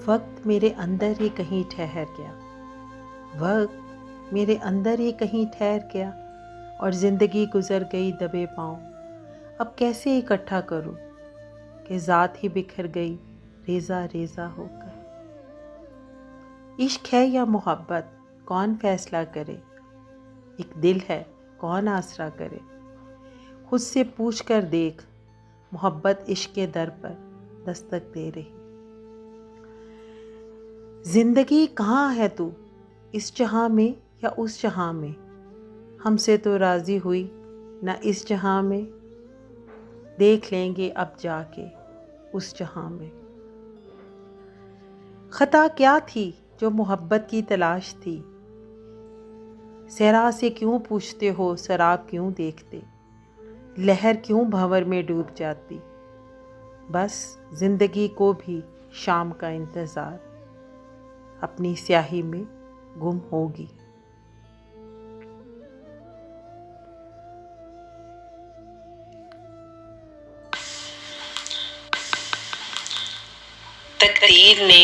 वक्त मेरे अंदर ही कहीं ठहर गया, वक्त मेरे अंदर ही कहीं ठहर गया और ज़िंदगी गुज़र गई दबे पाँव। अब कैसे इकट्ठा करूं कि ज़ात ही बिखर गई रेज़ा रेज़ा होकर। इश्क है या मोहब्बत कौन फैसला करे, एक दिल है कौन आसरा करे। खुद से पूछ कर देख, मोहब्बत इश्क के दर पर दस्तक दे रही। जिंदगी कहाँ है तू, इस जहां में या उस जहां में। हमसे तो राजी हुई ना इस जहां में, देख लेंगे अब जाके उस जहां में। खता क्या थी जो मोहब्बत की तलाश थी, सहरा से क्यों पूछते हो शराब क्यों देखते, लहर क्यों भंवर में डूब जाती। बस जिंदगी को भी शाम का इंतज़ार, अपनी स्याही में गुम होगी। तकदीर ने